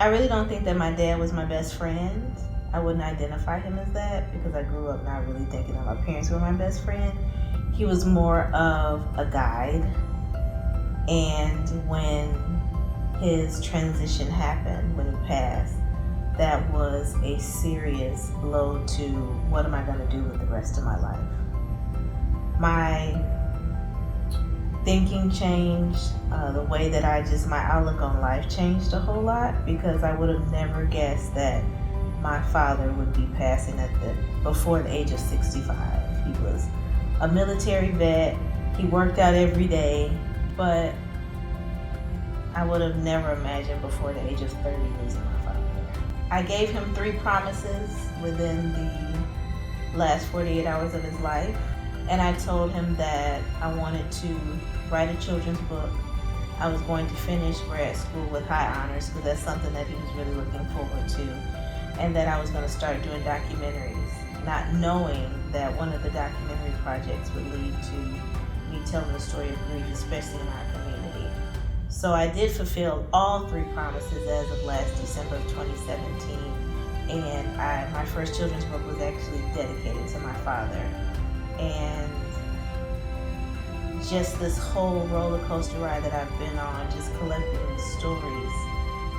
I really don't think that my dad was my best friend. I wouldn't identify him as that because I grew up not really thinking that my parents were my best friend. He was more of a guide. And when his transition happened, when he passed, that was a serious blow to what am I going to do with the rest of my life. My thinking changed, the way that my outlook on life changed a whole lot because I would have never guessed that my father would be passing before the age of 65. He was a military vet. He worked out every day, but I would have never imagined before the age of 30 losing my father. I gave him 3 promises within the last 48 hours of his life, and I told him that I wanted to write a children's book. I was going to finish grad school with high honors because that's something that he was really looking forward to, and that I was going to start doing documentaries, not knowing that one of the documentary projects would lead to me telling the story of grief, especially in our community. So I did fulfill all 3 promises as of last December of 2017, and my first children's book was actually dedicated to my father. And just this whole roller coaster ride that I've been on, just collecting the stories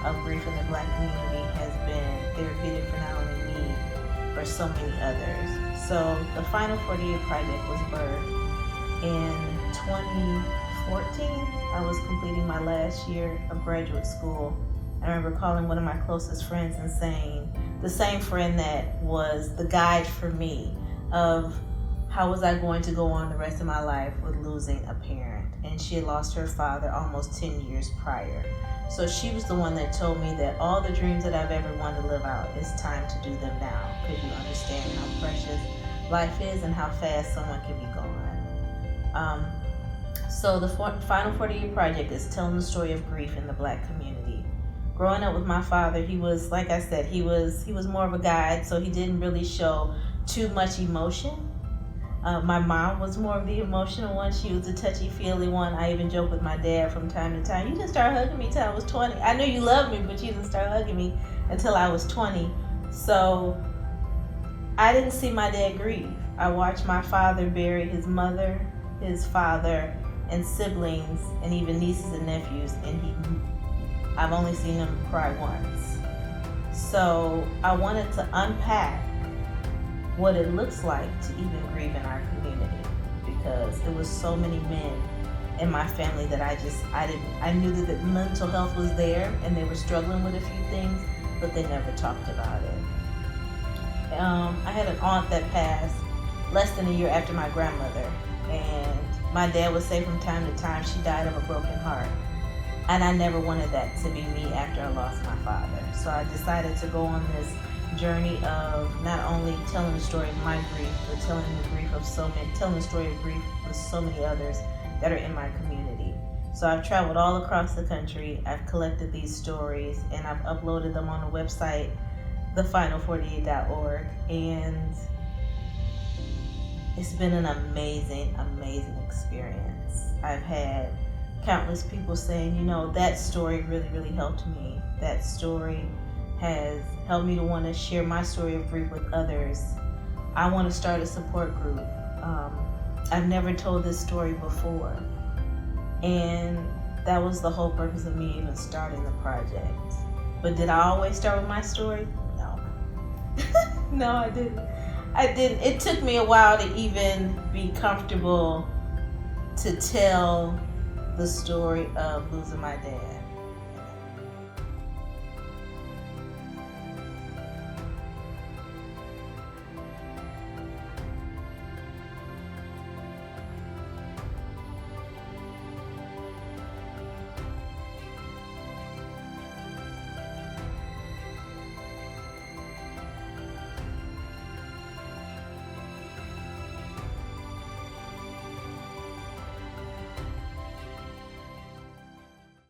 of grief in the Black community has been therapeutic for not only me, but so many others. So the Final 48 Project was birthed in 2014. I was completing my last year of graduate school. I remember calling one of my closest friends and saying, the same friend that was the guide for me of how was I going to go on the rest of my life with losing a parent? And she had lost her father almost 10 years prior. So she was the one that told me that all the dreams that I've ever wanted to live out, it's time to do them now, because you understand how precious life is and how fast someone can be gone. So the Final 48 Project is telling the story of grief in the Black community. Growing up with my father, he was, like I said, he was more of a guide, so he didn't really show too much emotion. My mom was more of the emotional one. She was a touchy-feely one. I even joke with my dad from time to time, you didn't start hugging me till I was 20. I knew you loved me, but you didn't start hugging me until I was 20. So I didn't see my dad grieve. I watched my father bury his mother, his father, and siblings, and even nieces and nephews, and I've only seen him cry once. So I wanted to unpack what it looks like to even grieve in our community, because there was so many men in my family that I knew that the mental health was there and they were struggling with a few things, but they never talked about it. I had an aunt that passed less than a year after my grandmother, and my dad would say from time to time she died of a broken heart, and I never wanted that to be me after I lost my father. So I decided to go on this journey of not only telling the story of my grief, but telling the story of grief with so many others that are in my community. So I've traveled all across the country. I've collected these stories and I've uploaded them on the website, thefinal48.org, and it's been an amazing, amazing experience. I've had countless people saying, that story really, really helped me. That story has helped me to want to share my story of grief with others. I want to start a support group. I've never told this story before, and that was the whole purpose of me even starting the project. But did I always start with my story? No. No, I didn't. It took me a while to even be comfortable to tell the story of losing my dad.